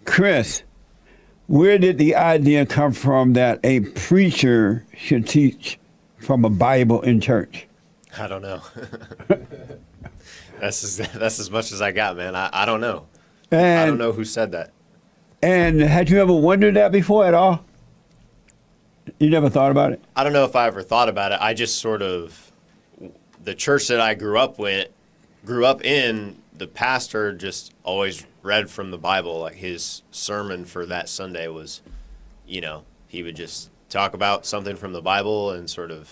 Chris, where did the idea come from that a preacher should teach from a Bible in church? I don't know. That's as much as I got, man. I don't know. I don't know who said that. And had you ever wondered that before at all? You never thought about it? I don't know if I ever thought about it. I just sort of, the church that I grew up in, the pastor just always read from the Bible. Like his sermon for that Sunday was, he would just talk about something from the Bible and sort of,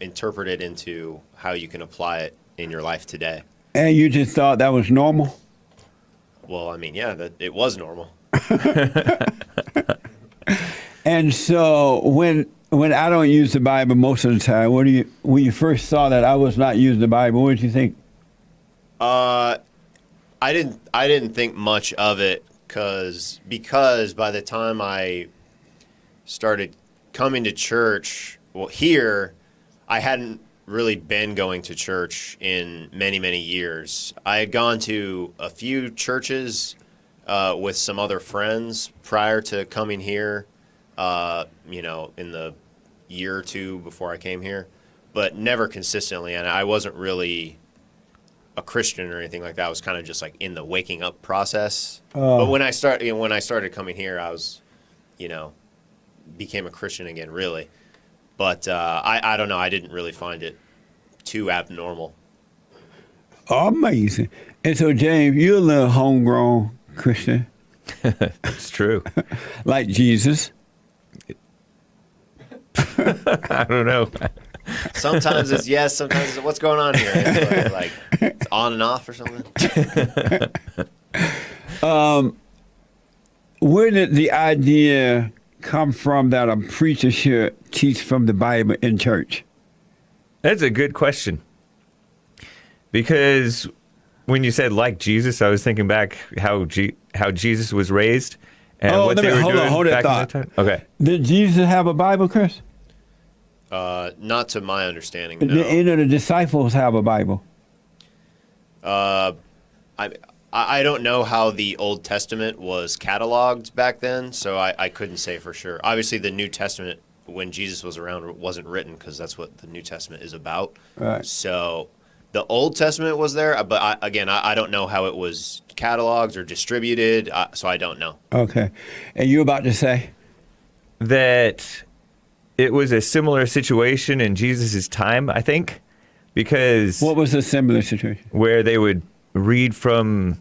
interpret it into how you can apply it in your life today. And you just thought that was normal? Well, I mean, yeah, it was normal. And so when I don't use the Bible most of the time, when you first saw that I was not using the Bible, what did you think? I didn't think much of it because by the time I started coming to church, here, I hadn't really been going to church in many, many years. I had gone to a few churches with some other friends prior to coming here, in the year or two before I came here, but never consistently. And I wasn't really a Christian or anything like that. I was kind of just like in the waking up process. But when I started coming here, I was, became a Christian again, really. But I don't know. I didn't really find it too abnormal. Amazing. And so, James, you're a little homegrown Christian. It's true. Like Jesus. I don't know. Sometimes it's yes, sometimes it's what's going on here. It's like it's on and off or something. Where did the idea come from that a preacher should teach from the Bible in church? That's a good question. Because when you said like Jesus, I was thinking back how Jesus was raised and what they were doing back in that time. Okay. Did Jesus have a Bible, Chris? Not to my understanding, no. The disciples have a Bible. I don't know how the Old Testament was cataloged back then, so I couldn't say for sure. Obviously, the New Testament, when Jesus was around, wasn't written because that's what the New Testament is about. Right. So the Old Testament was there, but I don't know how it was cataloged or distributed, so I don't know. Okay. And you about to say? That it was a similar situation in Jesus' time, I think, because... What was a similar situation? Where they would read from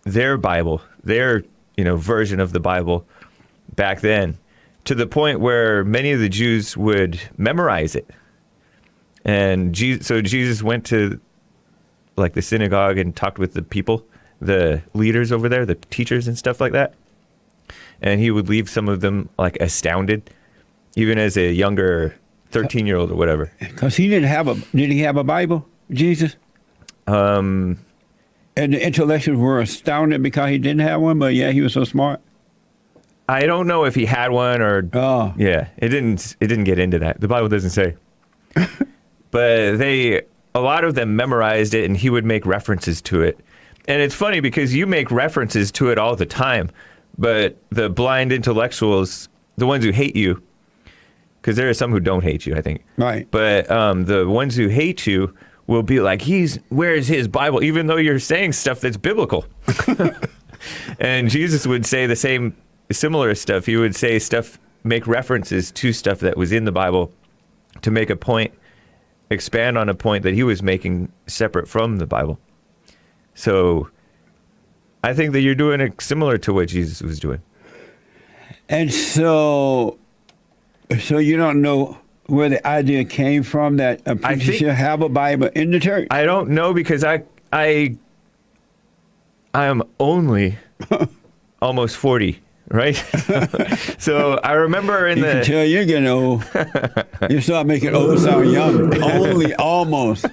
their Bible, their version of the Bible back then, to the point where many of the Jews would memorize it. And so Jesus went to like the synagogue and talked with the people, the leaders over there, the teachers and stuff like that. And he would leave some of them like astounded, even as a younger 13-year-old or whatever. Because did he have a Bible, Jesus? And the intellectuals were astounded because he didn't have one, but yeah, he was so smart. I don't know if he had one or... Oh. Yeah, it didn't get into that. The Bible doesn't say. But a lot of them memorized it, and he would make references to it. And it's funny because you make references to it all the time, but the blind intellectuals, the ones who hate you, because there are some who don't hate you, I think. Right. But the ones who hate you will be like, where's his Bible? Even though you're saying stuff that's biblical. And Jesus would say the same, similar stuff. He would say stuff, make references to stuff that was in the Bible to make a point, expand on a point that he was making separate from the Bible. So I think that you're doing it similar to what Jesus was doing. And so you don't know where the idea came from that a preacher should have a Bible in the church? I don't know because I am only almost 40, right? So I remember you can tell you're getting old. You start making old sound young. Only almost.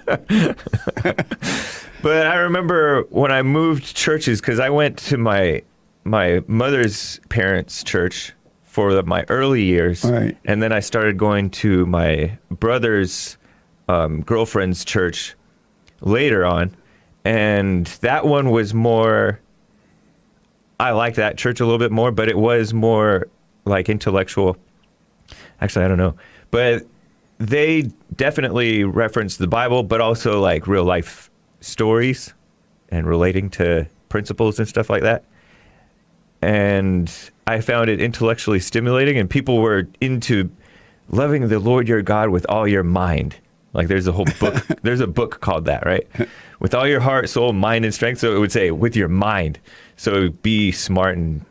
But I remember when I moved churches, because I went to my mother's parents' church for my early years, right. And then I started going to my brother's girlfriend's church later on, and that one was more, I like that church a little bit more, but it was more like intellectual. Actually, I don't know. But they definitely referenced the Bible, but also like real life stories and relating to principles and stuff like that. And I found it intellectually stimulating, and people were into loving the Lord your God with all your mind. Like there's a whole book, there's a book called that, right? With all your heart, soul, mind, and strength. So it would say with your mind. So be smart and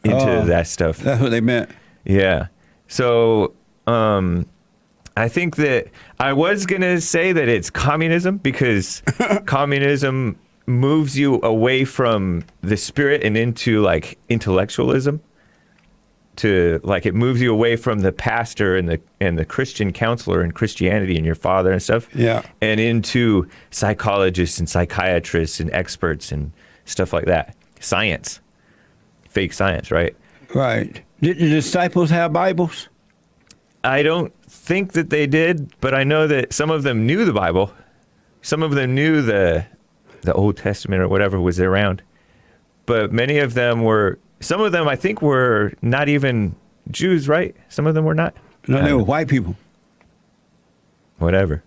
into that stuff. That's what they meant. Yeah. So I think that I was going to say that it's communism, because communism moves you away from the spirit and into like intellectualism. To like, it moves you away from the pastor and the Christian counselor and Christianity and your father and stuff. Yeah. And into psychologists and psychiatrists and experts and stuff like that. Science. Fake science, right? Right. Did the disciples have Bibles? I don't think that they did, but I know that some of them knew the Bible. Some of them knew the Old Testament or whatever was around. But many of them were, some of them I think were not even Jews, right? Some of them were not. No, they were white people. Whatever.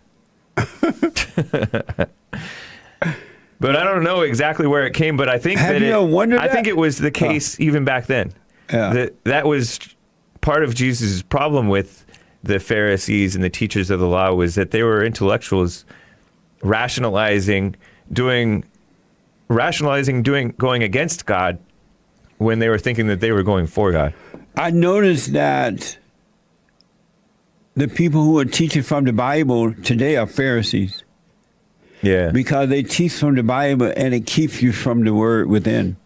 But I don't know exactly where it came, but I think Have that you wondered that? I think it was the case even back then. Yeah. That was part of Jesus' problem with the Pharisees and the teachers of the law, was that they were intellectuals rationalizing, going against God when they were thinking that they were going for God. I noticed that the people who are teaching from the Bible today are Pharisees, Yeah. because they teach from the Bible and it keeps you from the word within.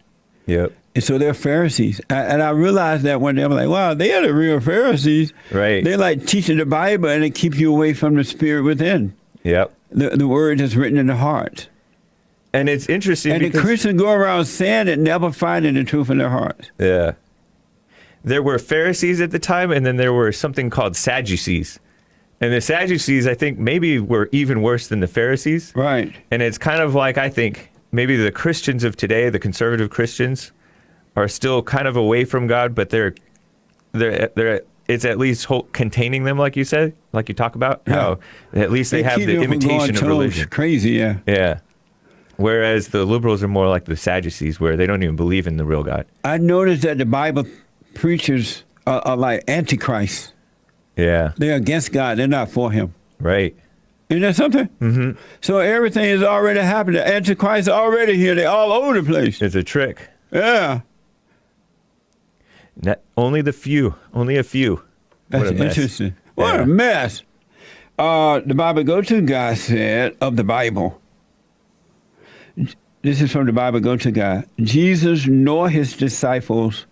Yep. And so they're Pharisees. And I realized that one day. I'm like, wow, they are the real Pharisees. Right. They're like teaching the Bible and it keeps you away from the spirit within. Yep. The word is written in the heart. And it's interesting And because the Christians go around saying it, never finding the truth in their hearts. yeah, there were Pharisees at the time, and then there were something called Sadducees. And the Sadducees, I think, maybe were even worse than the Pharisees. Right. And it's kind of like, I think, maybe the Christians of today, the conservative Christians, are still kind of away from God, but they're it's at least containing them, like you said, like you talk about, how at least they have keep the them from going imitation of religion. Crazy, yeah. Yeah. Whereas the liberals are more like the Sadducees, where they don't even believe in the real God. I noticed that the Bible preachers are like antichrists. Yeah. They're against God. They're not for him. Right. Isn't that something? Mm-hmm. So everything is already happening. The Antichrist are already here. They're all over the place. It's a trick. Yeah. Only a few. That's What a mess. interesting. What Yeah. a mess. The Bible Go-To Guy said of the Bible. This is from the Bible Go-To Guy. Jesus nor his disciples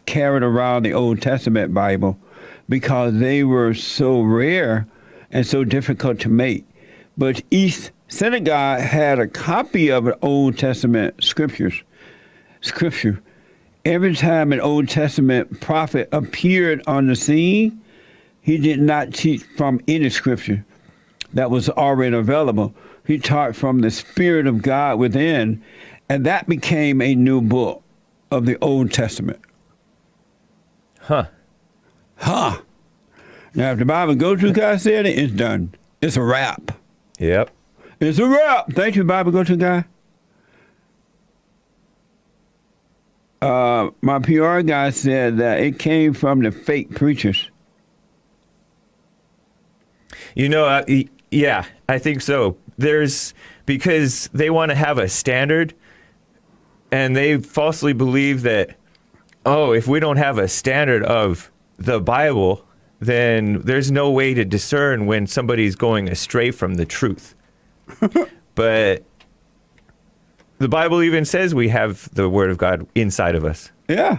carried around the Old Testament Bible because they were so rare and so difficult to make. But each synagogue had a copy of an Old Testament scripture. Every time an Old Testament prophet appeared on the scene, he did not teach from any scripture that was already available. He taught from the Spirit of God within, and that became a new book of the Old Testament. Huh. Now, if the Bible Go-To Guy said it, it's done. It's a wrap. Yep. It's a wrap. Thank you, Bible Go-To Guy. My PR guy said that it came from the fake preachers. You know, yeah, I think so. Because they want to have a standard, and they falsely believe that, if we don't have a standard of the Bible, then there's no way to discern when somebody's going astray from the truth. But the Bible even says we have the Word of God inside of us. Yeah.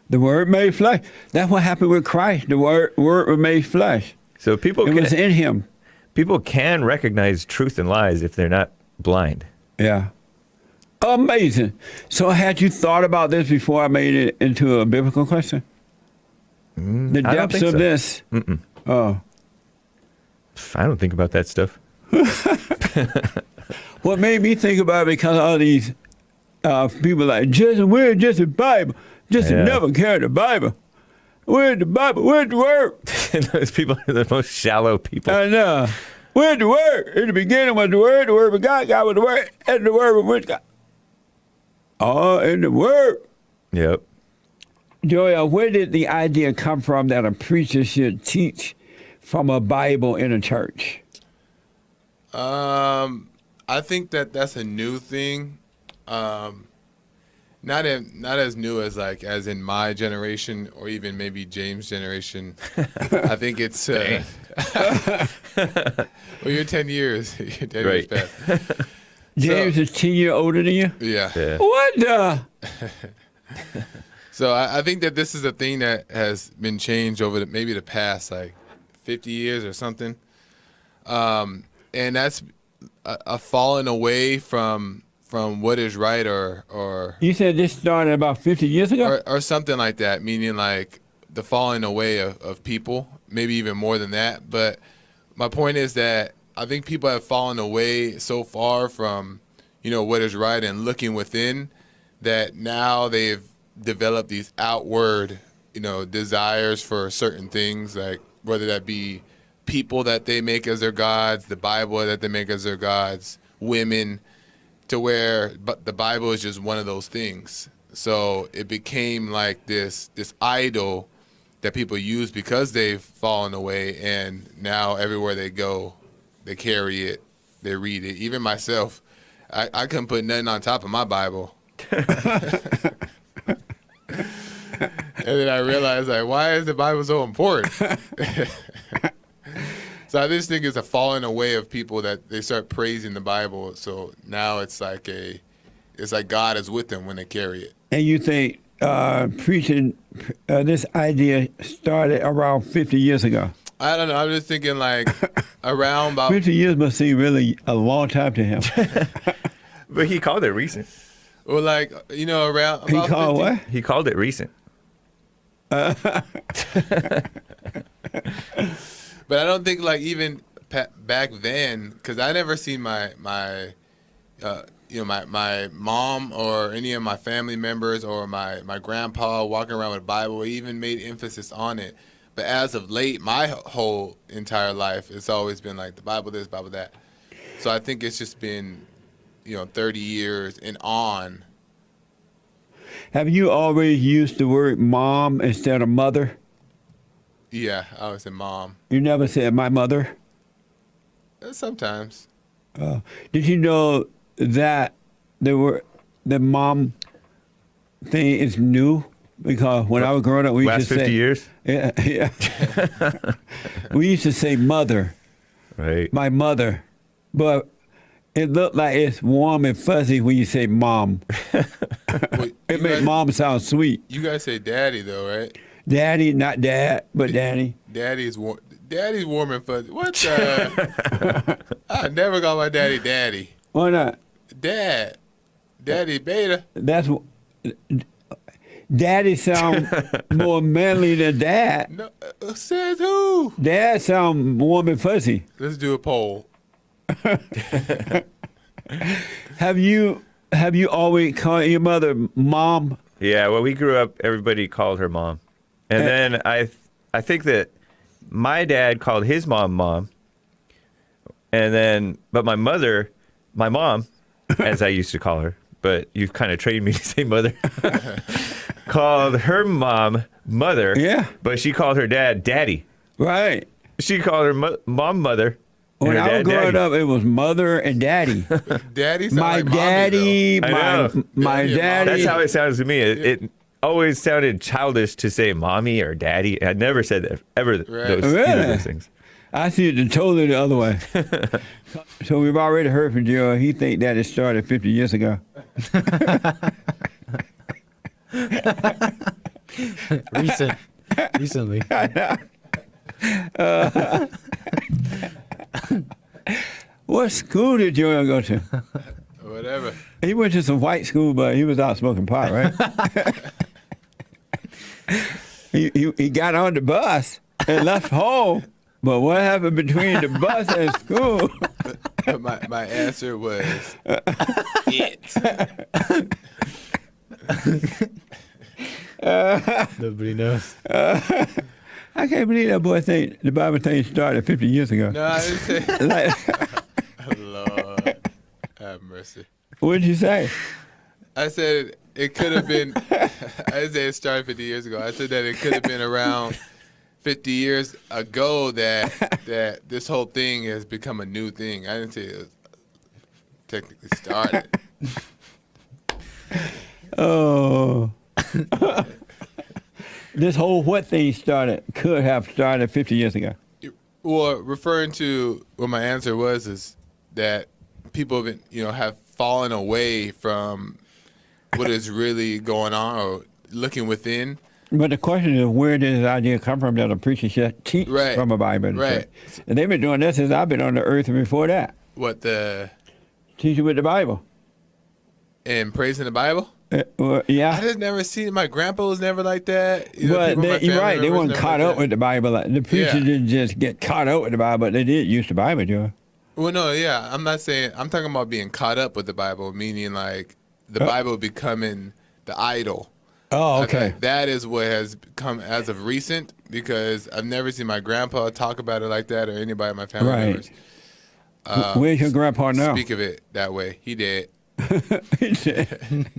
The Word made flesh. That's what happened with Christ. The Word was made flesh. So people It was in him. People can recognize truth and lies if they're not blind. Yeah. Amazing. So had you thought about this before I made it into a biblical question? The I don't depths think of so. this? Mm-mm. Oh. I don't think about that stuff. What made me think about it, because all these people like, Justin, where's just the Bible? Justin never carried the Bible. Where's the Bible? Where's the Word? Those people are the most shallow people. I know. Where's the Word? In the beginning was the Word was God, God was the Word, and the Word was with God. Oh, in the Word. Yep. Joel, where did the idea come from that a preacher should teach from a Bible in a church? I think that's a new thing. Not as new as as in my generation or even maybe James' generation. I think it's well, you're 10 years. You're 10 years back. James is 10 years older than you? Yeah. What the? So I think that this is a thing that has been changed over maybe the past 50 years or something. And that's a falling away from what is right or You said this started about 50 years ago? or something like that, meaning the falling away of people, maybe even more than that. But my point is that I think people have fallen away so far from, what is right and looking within that now they've developed these outward, desires for certain things, whether that be people that they make as their gods, the Bible that they make as their gods, women, to where the Bible is just one of those things. So it became this idol that people use because they've fallen away, and now everywhere they go, they carry it, they read it. Even myself, I couldn't put nothing on top of my Bible. And then I realized, why is the Bible so important? So I just think it's a falling away of people that they start praising the Bible. So now it's like God is with them when they carry it. And you think preaching, this idea started around 50 years ago? I don't know. I'm just thinking around about 50 years must seem really a long time to him. But he called it recent. Well, around He about called 50 what? He called it recent. But I don't think even back then, because I never seen my mom or any of my family members or my grandpa walking around with a Bible or even made emphasis on it. But as of late, my whole entire life, it's always been the Bible this, Bible that. So I think it's just been, 30 years and on. Have you always used the word mom instead of mother? Yeah, I always say mom. You never said my mother? Sometimes. Did you know that the mom thing is new? Because when I was growing up, we used Last to 50 say... years? Yeah. We used to say mother, Right. my mother. But it looked like it's warm and fuzzy when you say mom. Well, It makes mom sound sweet. You guys say daddy, though, right? Daddy, not dad, but daddy. Daddy's warm and fuzzy. What the? I never call my daddy daddy. Why not? Dad. Daddy beta. That's daddy sound more manly than dad. No, says who? Dad sound warm and fuzzy. Let's do a poll. Have you always called your mother mom? Yeah, well, we grew up, everybody called her mom. And then I think that my dad called his mom. And then, but my mom, as I used to call her, but you've kind of trained me to say mother, called her mom mother. Yeah. But she called her dad daddy. Right. She called her mom mother. and When her I was dad growing daddy. up, it was mother and daddy. Daddy sound My like mommy, daddy, though. I know. my Daddy and daddy. That's how it sounds to me. It always sounded childish to say mommy or daddy. I never said that ever. Right. Either of Really? those things. I see it totally the other way. So we've already heard from Joe. He think that it started 50 years ago. Recently. What school did Joel go to? Whatever. He went to some white school, but he was out smoking pot, right? he got on the bus and left home. But what happened between the bus and school? My answer was it. Nobody knows. I can't believe that boy think the Bible thing started 50 years ago. No, I didn't say. Like, Lord, have mercy. what did you say? I said it could have been. I didn't say it started 50 years ago. I said that it could have been around 50 years ago that this whole thing has become a new thing. I didn't say it was technically started. Oh. This whole what thing could have started 50 years ago. Well, referring to what my answer was is that people have been, have fallen away from what is really going on or looking within. But the question is, where did this idea come from that a preacher should teach from a Bible? Right. And they've been doing this since I've been on the earth before that. What Teaching with the Bible. And praising the Bible? Yeah. I just never seen my grandpa was never like that. But you're right. They weren't caught up with the Bible. The preacher didn't just get caught up with the Bible, but they did use the Bible, Joe. Well, no, yeah. I'm not saying, I'm talking about being caught up with the Bible, meaning like the Bible becoming the idol. Oh, I okay. think that is what has come as of recent because I've never seen my grandpa talk about it like that or anybody in my family members. Where's your grandpa now? Speak of it that way. He did. He said,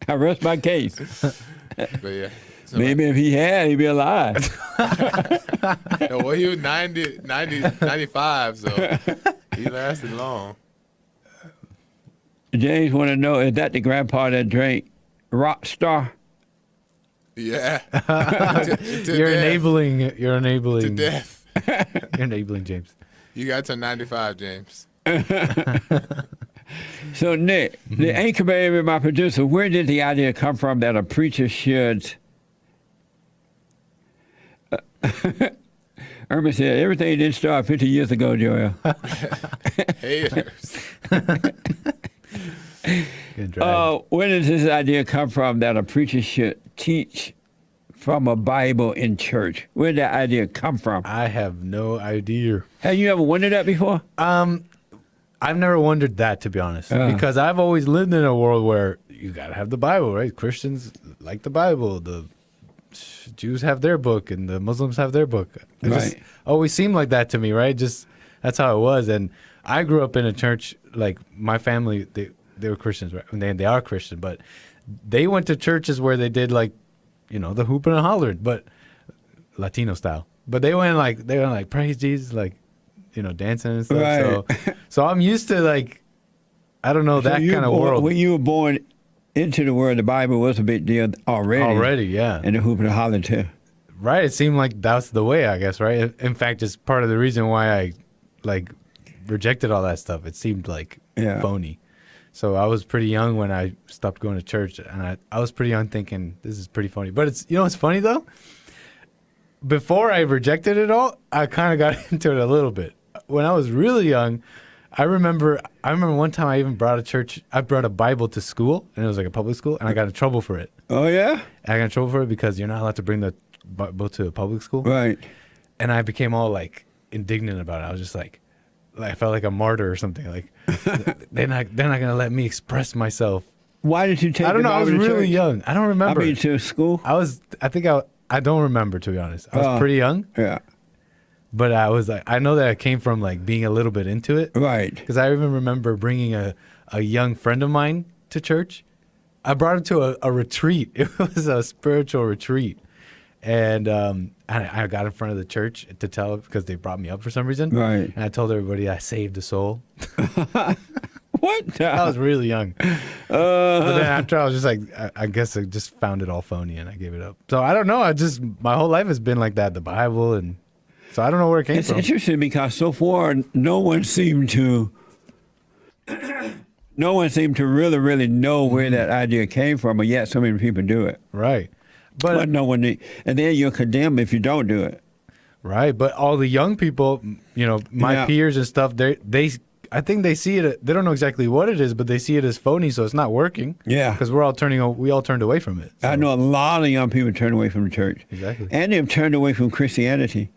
I rest my case. But yeah. So Maybe if he had, he'd be alive. well, he was 95, so he lasted long. James want to know, is that the grandpa that drank Rockstar? Yeah. You're enabling. You're enabling. To death. You're enabling James. You got to 95, James. So, Nick, the anchor baby, my producer, where did the idea come from that a preacher should... Irma said, everything didn't start 50 years ago, Joel. Haters. Where does this idea come from that a preacher should teach from a Bible in church? Where did that idea come from? I have no idea. Have you ever wondered that before? I've never wondered that, to be honest, because I've always lived in a world where you got to have the Bible, right? Christians like the Bible. The Jews have their book and the Muslims have their book. It just always seemed like that to me, right? Just that's how it was. And I grew up in a church, like my family, they were Christians, right? And they are Christian, but they went to churches where they did like, the hooping and hollering, but Latino style. But they went like praise Jesus, like, dancing and stuff. Right. So I'm used to like, I don't know, that kind of world. When you were born into the world, the Bible was a big deal already. Already, yeah. And the hooping and hollering too. Right. It seemed like that's the way, I guess, right? In fact, it's part of the reason why I like rejected all that stuff. It seemed like phony. So I was pretty young when I stopped going to church, and I was pretty young thinking this is pretty funny. But it's what's funny though? Before I rejected it all, I kind of got into it a little bit. When I was really young, I remember one time I even brought a Bible to school, and it was like a public school, and I got in trouble for it. Oh yeah? I got in trouble for it because you're not allowed to bring the Bible to a public school. Right. And I became all like indignant about it. I was just like I felt like a martyr or something. Like they're not gonna let me express myself. Why did you take? I don't know. I was really church? young. I don't remember. I mean, to school. I don't remember, to be honest. I was pretty young. Yeah. But I was like, I know that I came from like being a little bit into it. Right. Because I even remember bringing a young friend of mine to church. I brought him to a retreat. It was a spiritual retreat. And I got in front of the church to tell because they brought me up for some reason. Right. And I told everybody I saved a soul. What? I was really young. But then after I was just like, I guess I just found it all phony and I gave it up. So I don't know. My whole life has been like that, the Bible. And so I don't know where it came from. It's interesting because so far no one seemed to really, really know where that idea came from, but yet so many people do it. Right. But no one, and then you're condemned if you don't do it. Right. But all the young people, my peers and stuff, I think they see it. They don't know exactly what it is, but they see it as phony, so it's not working. Yeah. Because we all turned away from it. So. I know a lot of young people turn away from the church. Exactly. And they've turned away from Christianity,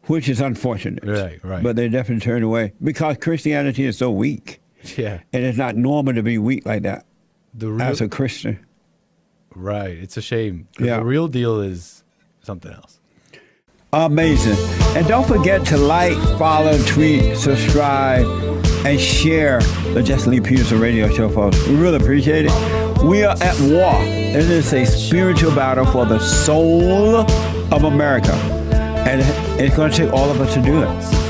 which is unfortunate. Right. But they definitely turned away because Christianity is so weak. Yeah. And it's not normal to be weak like that as a Christian. Right. It's a shame. 'Cause Yeah. The real deal is something else. Amazing. And don't forget to like, follow, tweet, subscribe, and share the Justin Lee Peterson radio show, folks. We really appreciate it. We are at war. It is a spiritual battle for the soul of America. And it's going to take all of us to do it.